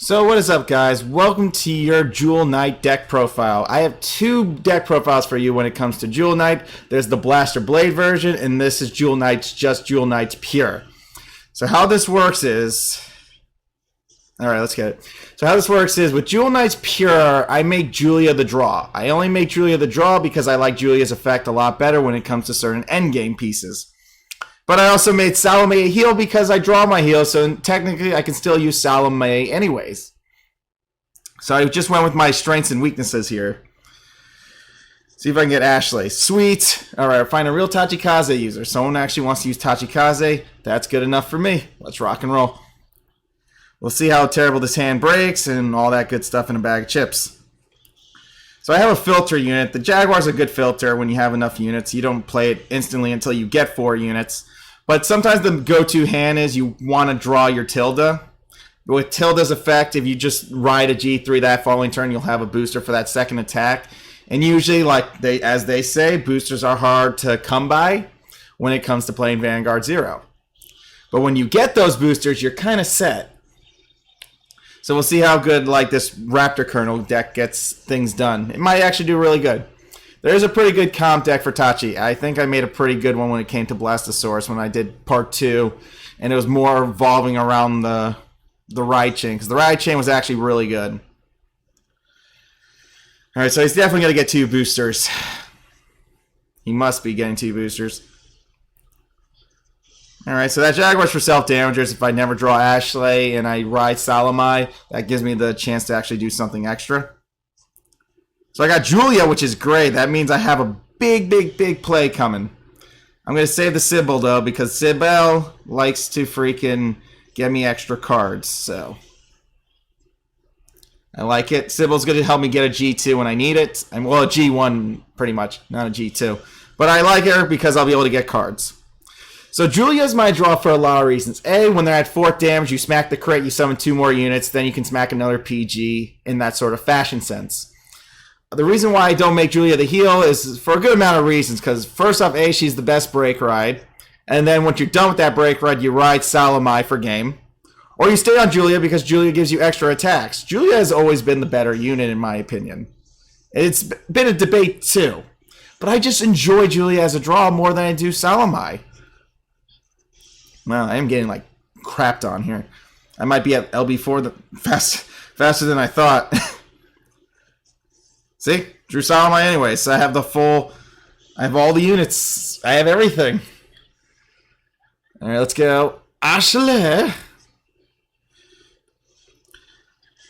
So what is up, guys? Welcome to your Jewel Knight deck profile. I have two deck profiles for you when it comes to Jewel Knight. There's the Blaster Blade version, and this is Jewel Knight's just Jewel Knight's Pure. So how this works is... Alright, let's get it. So how this works is, with Jewel Knight's Pure, I make Julia the draw. I only make Julia the draw because I like Julia's effect a lot better when it comes to certain endgame pieces. But I also made Salome a heal because I draw my heal, so technically I can still use Salome anyways. So I just went with my strengths and weaknesses here. See if I can get Ashley. Sweet. Alright, find a real Tachikaze user. Someone actually wants to use Tachikaze. That's good enough for me. Let's rock and roll. We'll see how terrible this hand breaks and all that good stuff in a bag of chips. So I have a filter unit. The Jaguar's a good filter when you have enough units. You don't play it instantly until you get 4 units. But sometimes the go-to hand is you want to draw your Tilda. With Tilda's effect, if you just ride a G3 that following turn, you'll have a booster for that second attack. And usually, as they say, boosters are hard to come by when it comes to playing Vanguard 0. But when you get those boosters, you're kind of set. So we'll see how good this Raptor Colonel deck gets things done. It might actually do really good. There's a pretty good comp deck for Tachi. I think I made a pretty good one when it came to Blastosaurus when I did part 2. And it was more revolving around the ride chain. Because the ride chain was actually really good. Alright, so he's definitely going to get 2 boosters. He must be getting 2 boosters. Alright, so that Jaguar's for self-damagers. If I never draw Ashley and I ride Salome, that gives me the chance to actually do something extra. So I got Julia, which is great. That means I have a big play coming. I'm going to save the Sybil, though, because Sybil likes to freaking get me extra cards. So I like it. Sybil's going to help me get a G2 when I need it. Well, a G1, pretty much, not a G2. But I like her because I'll be able to get cards. So Julia's my draw for a lot of reasons. A, when they're at 4th damage, you smack the crit, you summon 2 more units, then you can smack another PG in that sort of fashion sense. The reason why I don't make Julia the heal is for a good amount of reasons. Because first off, A, she's the best break ride. And then once you're done with that break ride, you ride Salome for game. Or you stay on Julia because Julia gives you extra attacks. Julia has always been the better unit in my opinion. It's been a debate too. But I just enjoy Julia as a draw more than I do Salome. Well, I am getting crapped on here. I might be at LB4 faster than I thought. See? Drew Salome anyway, so I have I have all the units. I have everything. Alright, let's go. Ashley!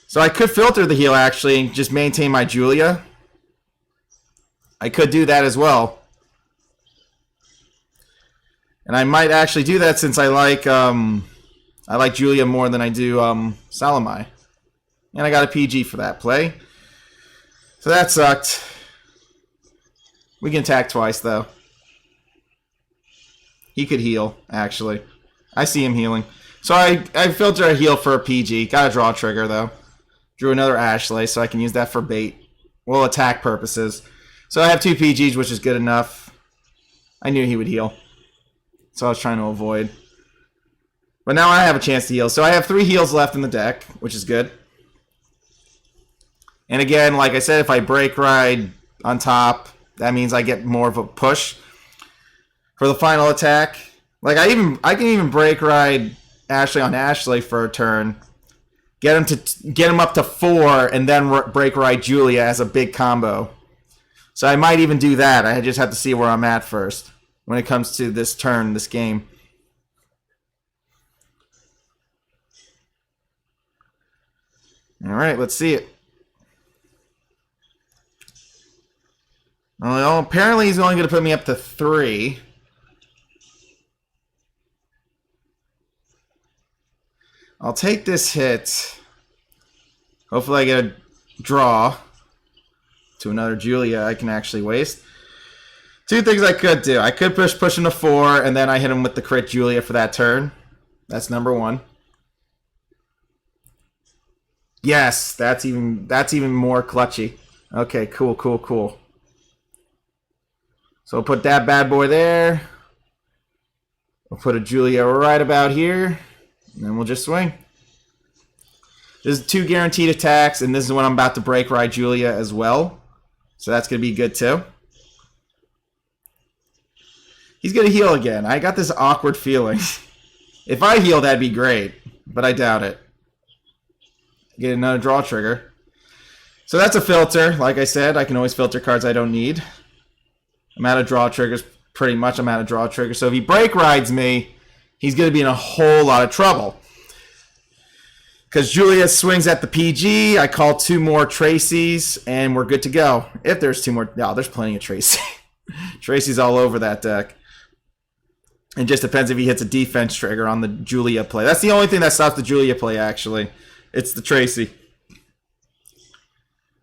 So I could filter the heal, actually, and just maintain my Julia. I could do that as well. And I might actually do that since I like Julia more than I do Salome. And I got a PG for that play. So that sucked. We can attack twice, though. He could heal, actually. I see him healing. So I filter a heal for a PG. Got a draw trigger, though. Drew another Ashley, so I can use that for bait. Well, attack purposes. So I have 2 PGs, which is good enough. I knew he would heal. So I was trying to avoid. But now I have a chance to heal. So I have 3 heals left in the deck, which is good. And again, like I said, if I break ride on top, that means I get more of a push for the final attack. I can even break ride Ashley on Ashley for a turn, get him up to 4, and then break ride Julia as a big combo. So I might even do that. I just have to see where I'm at first when it comes to this turn, this game. All right, let's see it. Well, apparently he's only going to put me up to 3. I'll take this hit. Hopefully I get a draw to another Julia I can actually waste. 2 things I could do. I could push him to 4, and then I hit him with the crit Julia for that turn. That's number 1. Yes, that's even more clutchy. Okay, cool. So we'll put that bad boy there. We'll put a Julia right about here. And then we'll just swing. There's 2 guaranteed attacks, and this is when I'm about to break ride Julia as well. So that's going to be good too. He's going to heal again. I got this awkward feeling. If I heal, that'd be great, but I doubt it. Get another draw trigger. So that's a filter. Like I said, I can always filter cards I don't need. I'm out of draw triggers. Pretty much I'm out of draw triggers. So if he break rides me, he's going to be in a whole lot of trouble. Because Julia swings at the PG, I call 2 more Tracy's, and we're good to go. If there's 2 more... No, there's plenty of Tracy. Tracy's all over that deck. It just depends if he hits a defense trigger on the Julia play. That's the only thing that stops the Julia play, actually. It's the Tracy.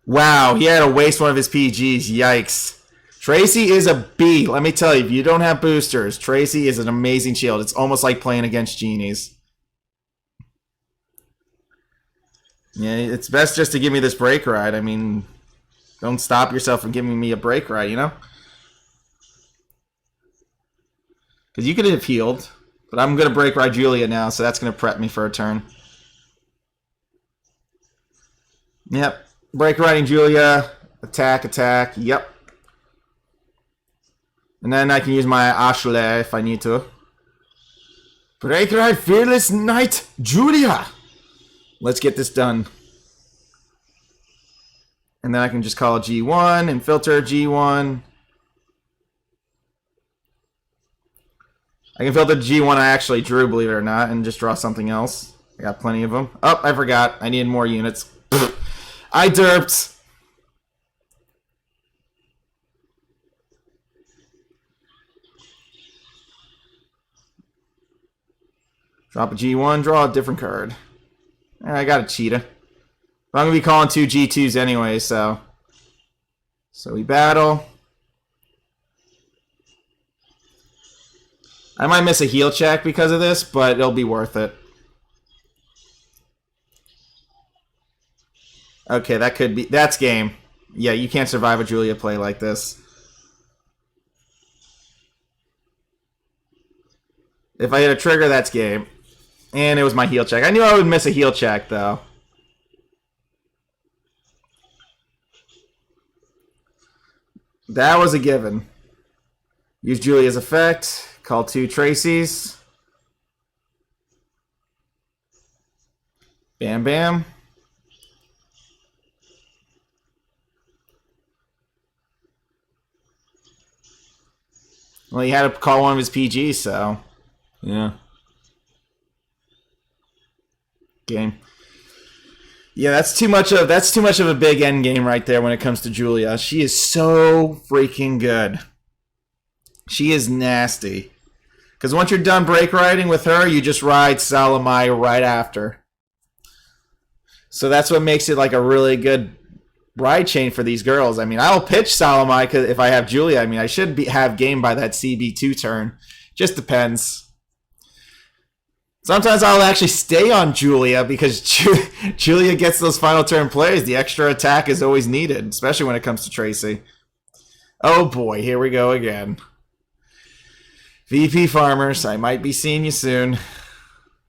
Wow, he had to waste one of his PGs. Yikes. Tracy is a B. Let me tell you, if you don't have boosters, Tracy is an amazing shield. It's almost like playing against genies. Yeah, it's best just to give me this break ride. I mean, don't stop yourself from giving me a break ride, you know? Because you could have healed, but I'm going to break ride Julia now, so that's going to prep me for a turn. Yep, break riding Julia, attack, yep. And then I can use my Ashley if I need to. Break ride Fearless Knight Julia! Let's get this done. And then I can just call G1 and filter G1. I can filter G1 I actually drew, believe it or not, and just draw something else. I got plenty of them. Oh, I forgot. I needed more units. I derped. Drop a G1, draw a different card. I got a cheetah. But I'm going to be calling 2 G2s anyway, so... So we battle. I might miss a heal check because of this, but it'll be worth it. Okay, that could be... That's game. Yeah, you can't survive a Julia play like this. If I hit a trigger, that's game. And it was my heal check. I knew I would miss a heal check, though. That was a given. Use Julia's effect. Call 2 Tracy's. Bam, bam. Well, he had to call one of his PGs, so... Yeah. Game. Yeah, that's too much of a big end game right there when it comes to Julia. She is so freaking good. She is nasty. Because once you're done break riding with her, you just ride Salamai right after. So that's what makes it like a really good ride chain for these girls. I mean, I'll pitch Salamai if I have Julia. I mean, I should have game by that CB2 turn. Just depends. Sometimes I'll actually stay on Julia because Julia gets those final turn plays. The extra attack is always needed, especially when it comes to Tracy. Oh boy, here we go again. VP Farmers, I might be seeing you soon.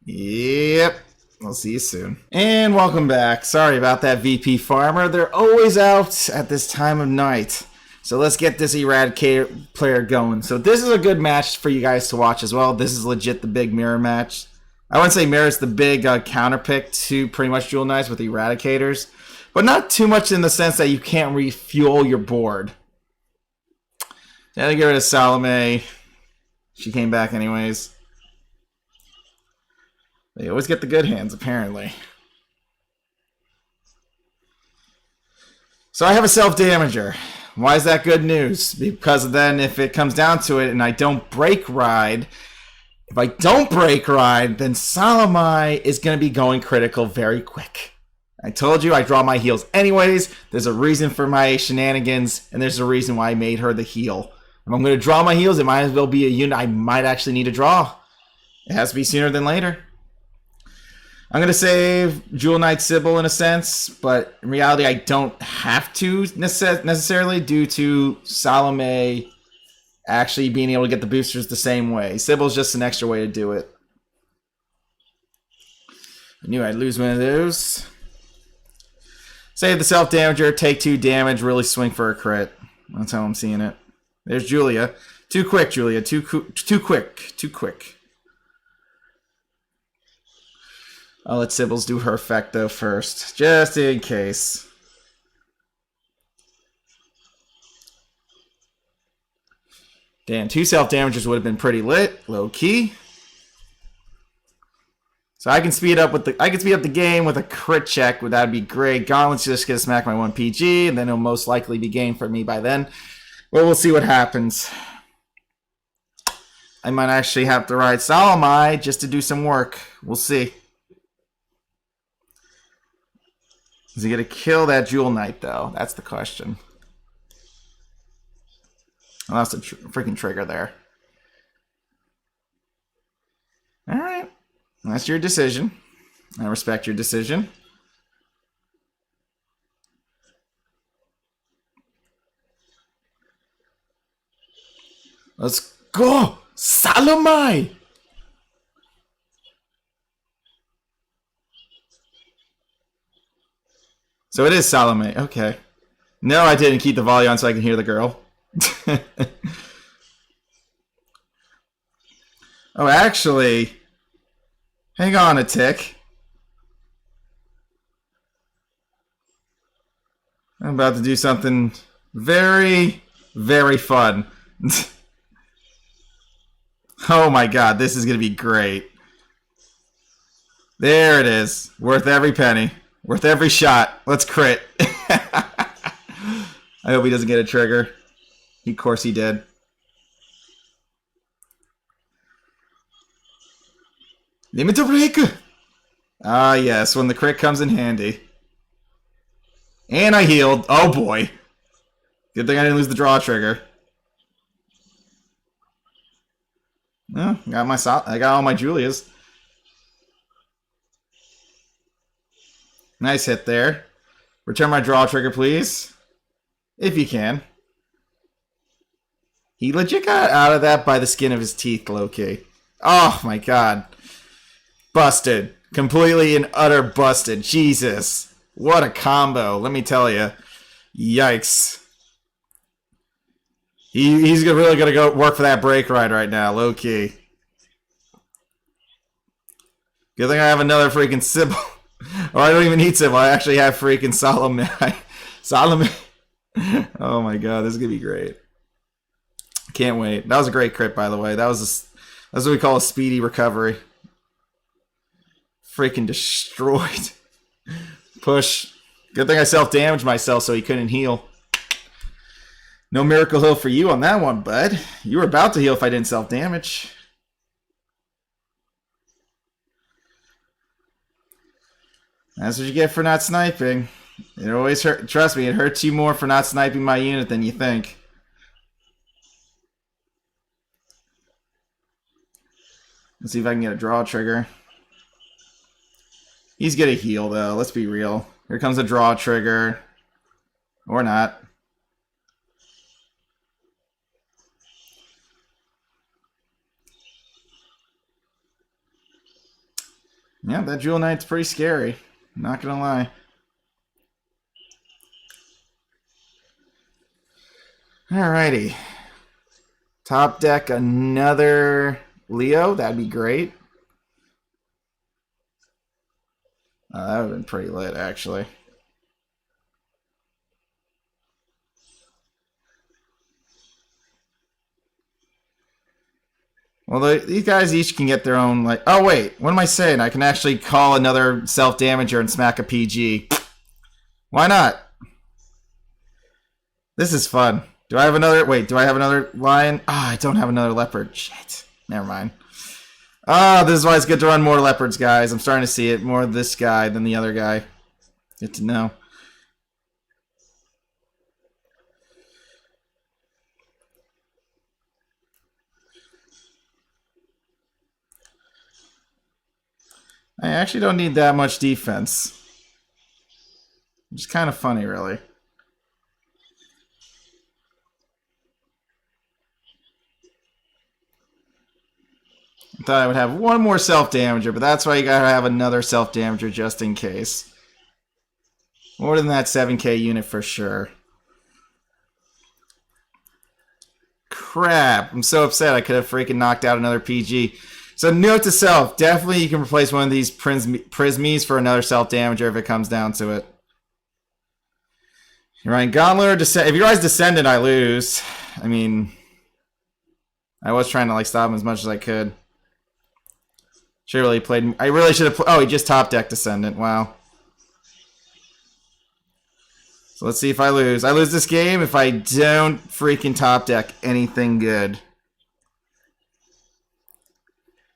Yep, I'll see you soon. And welcome back. Sorry about that, VP Farmer. They're always out at this time of night. So let's get this Eradicator player going. So this is a good match for you guys to watch as well. This is legit the big mirror match. I wouldn't say mirror, it's the big counter pick to pretty much Dual Knights with Eradicators. But not too much in the sense that you can't refuel your board. Gotta get rid of Salome. She came back anyways. They always get the good hands, apparently. So I have a self-damager. Why is that good news? Because then if it comes down to it and I don't break ride... If I don't break ride, then Salome is going to be going critical very quick. I told you I draw my heals anyways. There's a reason for my shenanigans, and there's a reason why I made her the heal. If I'm going to draw my heals, it might as well be a unit I might actually need to draw. It has to be sooner than later. I'm going to save Jewel Knight Sybil in a sense, but in reality I don't have to necessarily due to Salome actually being able to get the boosters the same way. Sybil's just an extra way to do it. I knew I'd lose one of those. Save the self-damager, take 2 damage, really swing for a crit. That's how I'm seeing it. There's Julia. Too quick, Julia. Too quick. Too quick. I'll let Sybil's do her effect, though, first. Just in case. Damn, 2 self-damagers would have been pretty lit. Low-key. So I can speed up the game with a crit check. That'd be great. Gauntlet's just gonna smack my 1 PG, and then it'll most likely be game for me by then. Well, we'll see what happens. I might actually have to ride Salamai just to do some work. We'll see. Is he gonna kill that Jewel Knight though? That's the question. Oh, that's a freaking trigger there. All right. That's your decision. I respect your decision. Let's go! Salamai! So it is Salome. Okay. No, I didn't keep the volume on so I can hear the girl. Oh, actually... Hang on a tick. I'm about to do something very, very fun. Oh my god, this is going to be great. There it is. Worth every penny. Worth every shot. Let's crit. I hope he doesn't get a trigger. Of course he did. Limit break! Ah, yes, when the crit comes in handy. And I healed. Oh boy. Good thing I didn't lose the draw trigger. Oh, I got all my Julias. Nice hit there. Return my draw trigger, please. If you can. He legit got out of that by the skin of his teeth, low-key. Oh my god. Busted. Completely and utter busted. Jesus. What a combo, let me tell you. Yikes. He's really going to go work for that break ride right now, low-key. Good thing I have another freaking Sybil. Or I don't even need Sybil. I actually have freaking Salome. Salome. Oh my god, this is going to be great. Can't wait. That was a great crit, by the way. That's what we call a speedy recovery. Freaking destroyed. Push. Good thing I self-damaged myself so he couldn't heal. No miracle heal for you on that one, bud. You were about to heal if I didn't self-damage. That's what you get for not sniping. It always hurt. Trust me, it hurts you more for not sniping my unit than you think. Let's see if I can get a draw trigger. He's gonna heal though, let's be real. Here comes a draw trigger. Or not. Yeah, that Jewel Knight's pretty scary. Not gonna lie. Alrighty. Top deck another Leo. That'd be great. That would have been pretty lit, actually. Well, these guys each can get their own, like... Oh, wait. What am I saying? I can actually call another self-damager and smack a PG. Why not? This is fun. Do I have another... Wait, do I have another lion? Ah, I don't have another leopard. Shit. Never mind. Ah, this is why it's good to run more leopards, guys. I'm starting to see it. More of this guy than the other guy. Good to know. I actually don't need that much defense. Which is kind of funny, really. I thought I would have one more self-damager, but that's why you gotta have another self-damager just in case. More than that 7K unit for sure. Crap. I'm so upset. I could have freaking knocked out another PG. So note to self, definitely you can replace one of these Prismies for another self-damager if it comes down to it. You're right, Gauntlet or Descendant. If your guy's Descendant, I lose. I mean, I was trying to like stop him as much as I could. Should really played. I really should have. Oh, he just top decked Descendant. Wow. So let's see if I lose. I lose this game if I don't freaking top deck anything good.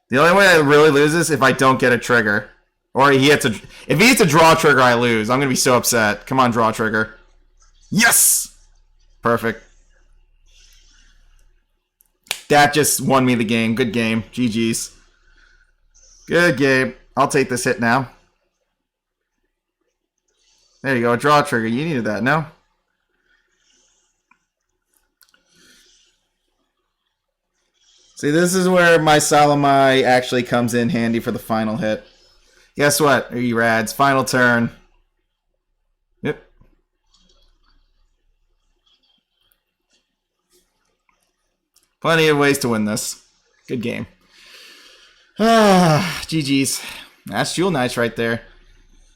The only way I really lose is if I don't get a trigger. Or he hits a... If he hits a draw trigger, I lose. I'm going to be so upset. Come on, draw trigger. Yes! Perfect. That just won me the game. Good game. GG's. Good game. I'll take this hit now. There you go. Draw trigger. You needed that, no? See, this is where my Salamai actually comes in handy for the final hit. Guess what, you rads? Final turn. Yep. Plenty of ways to win this. Good game. GG's. That's Jewel Knights right there.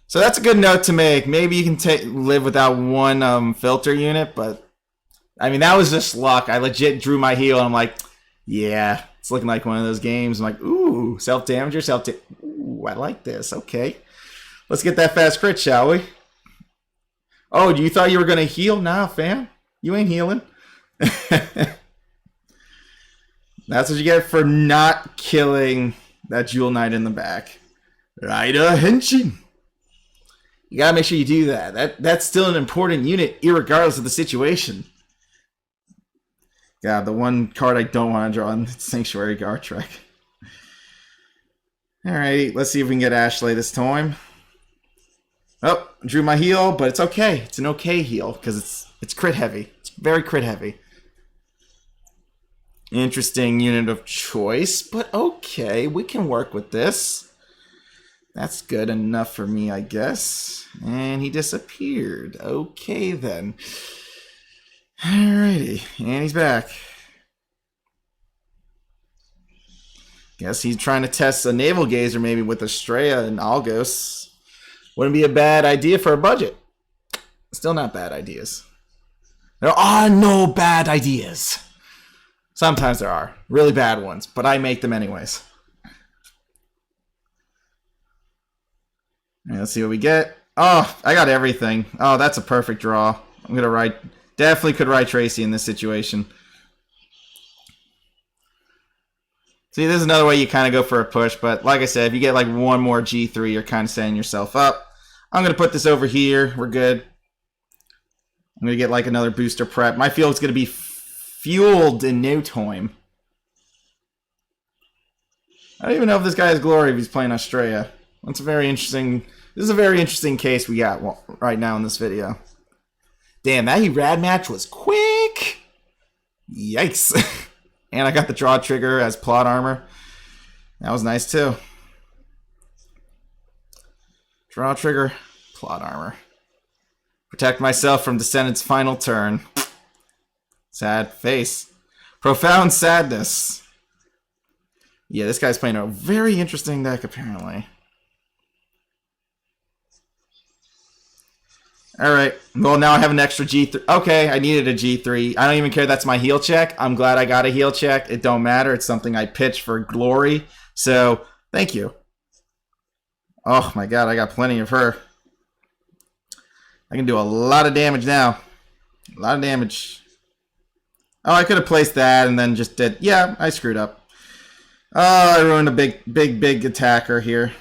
So that's a good note to make. Maybe you can live without one filter unit, but I mean, that was just luck. I legit drew my heel and I'm like, yeah, it's looking like one of those games. I'm like, ooh, self-damager, ooh, I like this. Okay. Let's get that fast crit, shall we? Oh, you thought you were going to heal? Nah, fam. You ain't healing. That's what you get for not killing that Jewel Knight in the back. Rider Henshin. You gotta make sure you do that. That's still an important unit, irregardless of the situation. Yeah, the one card I don't want to draw in Sanctuary Guard Trek. Alrighty, let's see if we can get Ashley this time. Oh, drew my heal, but it's okay. It's an okay heal because it's crit heavy. It's very crit heavy. Interesting unit of choice, but okay, we can work with this. That's good enough for me, I guess. And he disappeared. Okay, then. Alrighty, and he's back. Guess he's trying to test a Naval Gazer maybe with Estrella and Algos. Wouldn't be a bad idea for a budget. Still not bad ideas. There are no bad ideas. Sometimes there are. Really bad ones, but I make them anyways. All right, let's see what we get. Oh, I got everything. Oh, that's a perfect draw. I'm going to write... Definitely could write Tracy in this situation. See, this is another way you kind of go for a push, but like I said, if you get like one more G3, you're kind of setting yourself up. I'm going to put this over here. We're good. I'm going to get like another booster prep. My field's going to be fueled in no time. I don't even know if this guy has glory if he's playing Australia. That's a very interesting... This is a very interesting case we got right now in this video. Damn, that Erad match was quick. Yikes. And I got the draw trigger as plot armor. That was nice too. Draw trigger, plot armor. Protect myself from Descendant's final turn. Sad face. Profound sadness. Yeah, this guy's playing a very interesting deck apparently. Alright, well now I have an extra G3. Okay, I needed a G3. I don't even care that's my heal check. I'm glad I got a heal check. It don't matter. It's something I pitched for glory. So, thank you. Oh my god, I got plenty of her. I can do a lot of damage now. A lot of damage. Oh, I could have placed that and then just did... Yeah, I screwed up. Oh, I ruined a big attacker here.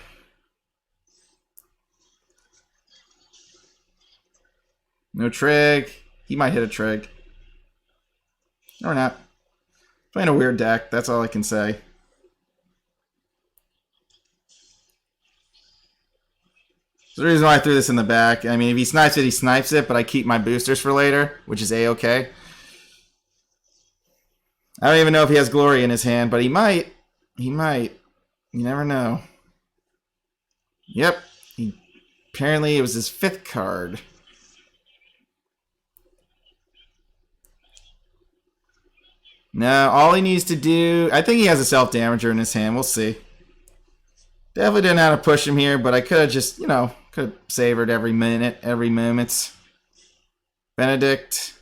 No trig. He might hit a trig. Or not. Playing a weird deck. That's all I can say. The reason why I threw this in the back. I mean, if he snipes it, he snipes it. But I keep my boosters for later, which is A-okay. I don't even know if he has glory in his hand, but he might. He might. You never know. Yep. Apparently, it was his 5th card. No, all he needs to do... I think he has a self-damager in his hand. We'll see. Definitely didn't know how to push him here, but I could have just, you know, could have savored every minute, every moment. Benedict.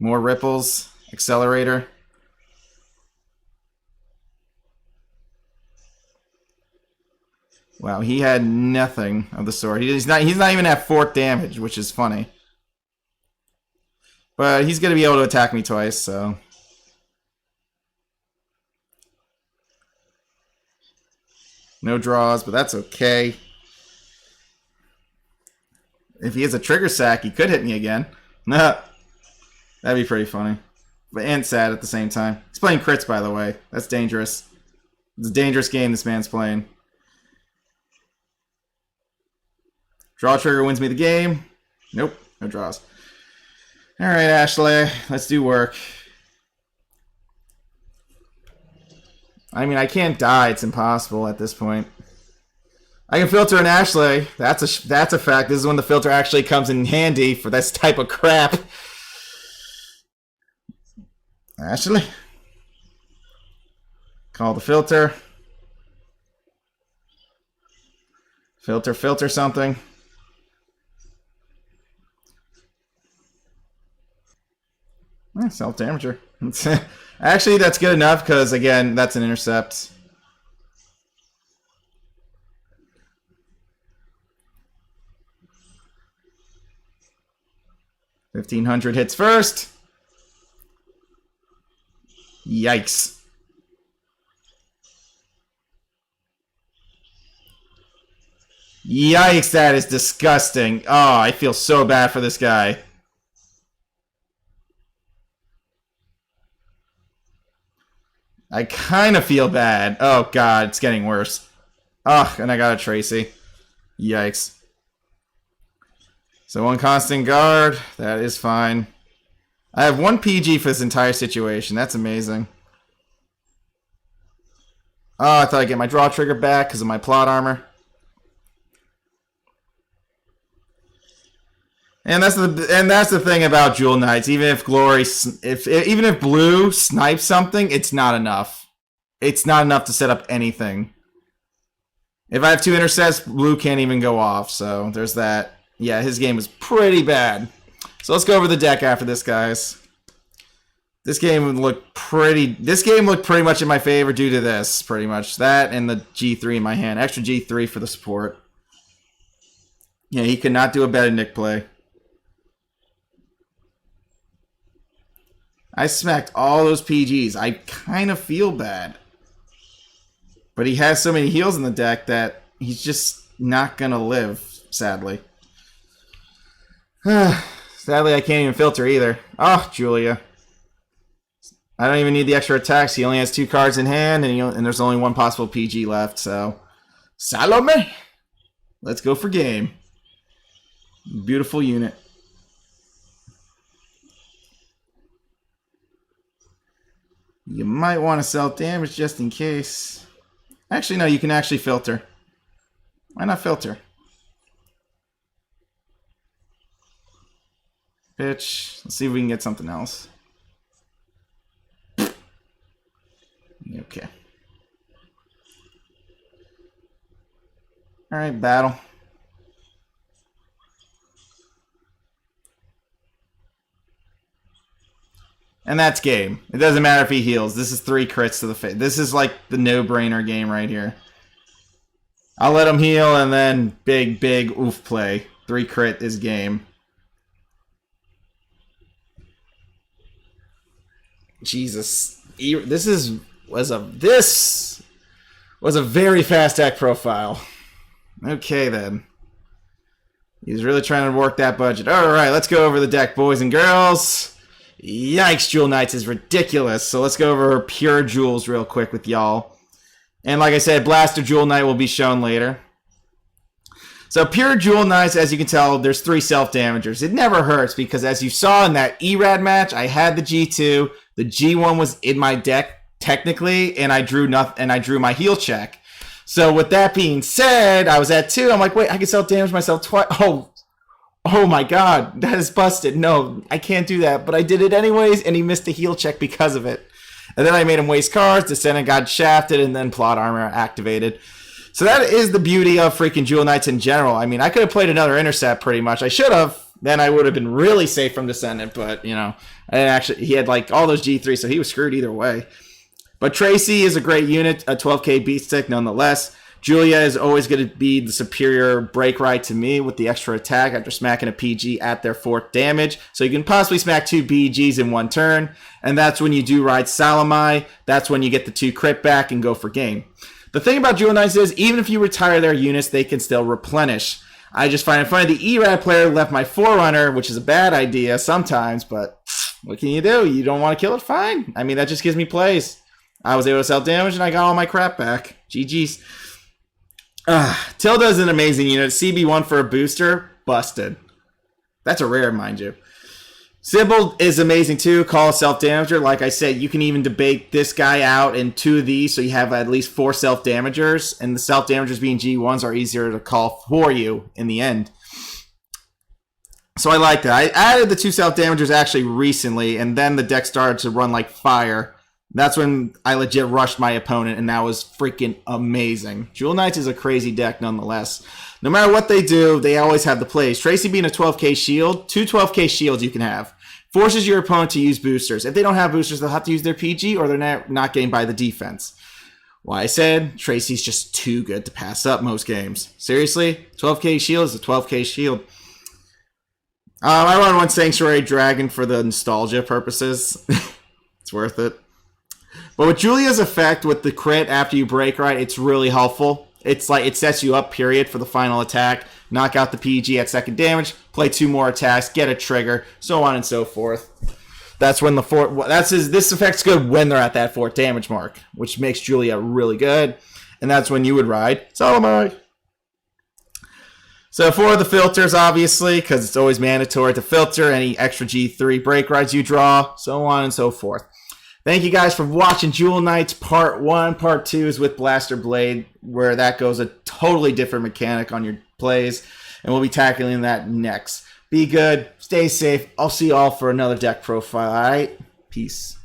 More ripples. Accelerator. Wow, he had nothing of the sort. He's not even at 4th damage, which is funny. But he's going to be able to attack me twice, so... No draws, but that's okay. If he has a trigger sack, he could hit me again. Nah. That'd be pretty funny. But and sad at the same time. He's playing crits, by the way. That's dangerous. It's a dangerous game this man's playing. Draw trigger wins me the game. Nope. No draws. Alright, Ashley. Let's do work. I mean, I can't die. It's impossible at this point. I can filter an Ashley. That's a fact. This is when the filter actually comes in handy for this type of crap. Ashley. Call the filter. Filter something. Self-damager. Actually, that's good enough because, again, that's an intercept. $1,500 hits first. Yikes. Yikes, that is disgusting. Oh, I feel so bad for this guy. I kind of feel bad. Oh, God, it's getting worse. Ugh, and I got a Tracy. Yikes. So 1 constant guard. That is fine. I have 1 PG for this entire situation. That's amazing. Oh, I thought I'd get my draw trigger back because of my plot armor. And that's the thing about Jewel Knights. Even if even if blue snipes something, it's not enough. It's not enough to set up anything. If I have 2 intercepts, blue can't even go off. So there's that. Yeah, his game was pretty bad. So let's go over the deck after this, guys. This game looked pretty much in my favor due to this, pretty much. That and the G3 in my hand. Extra G3 for the support. Yeah, he could not do a Benedict play. I smacked all those PGs. I kind of feel bad. But he has so many heals in the deck that he's just not going to live, sadly. Sadly, I can't even filter either. Oh, Julia. I don't even need the extra attacks. He only has 2 cards in hand, and there's only 1 possible PG left, so... Salome! Let's go for game. Beautiful unit. You might want to self-damage just in case. Actually, no, you can actually filter. Why not filter? Pitch. Let's see if we can get something else. Okay. Alright, battle. And that's game. It doesn't matter if he heals. This is 3 crits to the face. This is like the no-brainer game right here. I'll let him heal and then big oof play. 3 crit is game. Jesus. This was a very fast deck profile. Okay, then. He's really trying to work that budget. Alright, let's go over the deck, boys and girls. Yikes, Jewel Knights is ridiculous. So let's go over pure jewels real quick with y'all. And like I said, Blaster Jewel Knight will be shown later. So pure Jewel Knights, as you can tell, there's 3 self-damagers. It never hurts because as you saw in that Erad match, I had the G2. The G1 was in my deck, technically, and I drew my heal check. So with that being said, I was at 2. I'm like, wait, I can self-damage myself twice. Oh my god, that is busted. No, I can't do that. But I did it anyways, and he missed a heal check because of it. And then I made him waste cards, Descendant got shafted, and then Plot Armor activated. So that is the beauty of freaking Jewel Knights in general. I mean, I could have played another Intercept pretty much. I should have. Then I would have been really safe from Descendant, but, you know, and actually, he had like all those G3, so he was screwed either way. But Tracy is a great unit, a 12k beat stick nonetheless. Julia is always going to be the superior break ride to me with the extra attack after smacking a PG at their 4th damage. So you can possibly smack 2 PGs in one turn, and that's when you do ride Salamai. That's when you get the 2 crit back and go for game. The thing about Jewel Knights is, even if you retire their units, they can still replenish. I just find it funny the Erad player left my Forerunner, which is a bad idea sometimes, but what can you do? You don't want to kill it? Fine. I mean, that just gives me plays. I was able to self-damage, and I got all my crap back. GG's. Tilda is an amazing unit. CB1 for a booster, busted. That's a rare, mind you. Sybil is amazing too. Call a self-damager. Like I said, you can even debate this guy out in 2 of these, so you have at least 4 self-damagers, and the self-damagers being G1s are easier to call for you in the end. So I like that. I added the 2 self-damagers actually recently, and then the deck started to run like fire. That's when I legit rushed my opponent, and that was freaking amazing. Jewel Knights is a crazy deck nonetheless. No matter what they do, they always have the plays. Tracy being a 12k shield, 2 12k shields you can have. Forces your opponent to use boosters. If they don't have boosters, they'll have to use their PG, or they're not getting by the defense. Well, I said Tracy's just too good to pass up most games. Seriously, 12k shield is a 12k shield. I run one Sanctuary Dragon for the nostalgia purposes. It's worth it. But with Julia's effect with the crit after you break right, it's really helpful. It's like it sets you up, period, for the final attack. Knock out the PG at 2nd damage, play 2 more attacks, get a trigger, so on and so forth. That's when the 4th. This effect's good when they're at that 4th damage mark, which makes Julia really good. And that's when you would ride Salamai. So for the filters, obviously, because it's always mandatory to filter any extra G3 break rides you draw, so on and so forth. Thank you guys for watching Jewel Knights Part 1. Part 2 is with Blaster Blade, where that goes a totally different mechanic on your plays, and we'll be tackling that next. Be good, stay safe. I'll see you all for another deck profile, alright? Peace.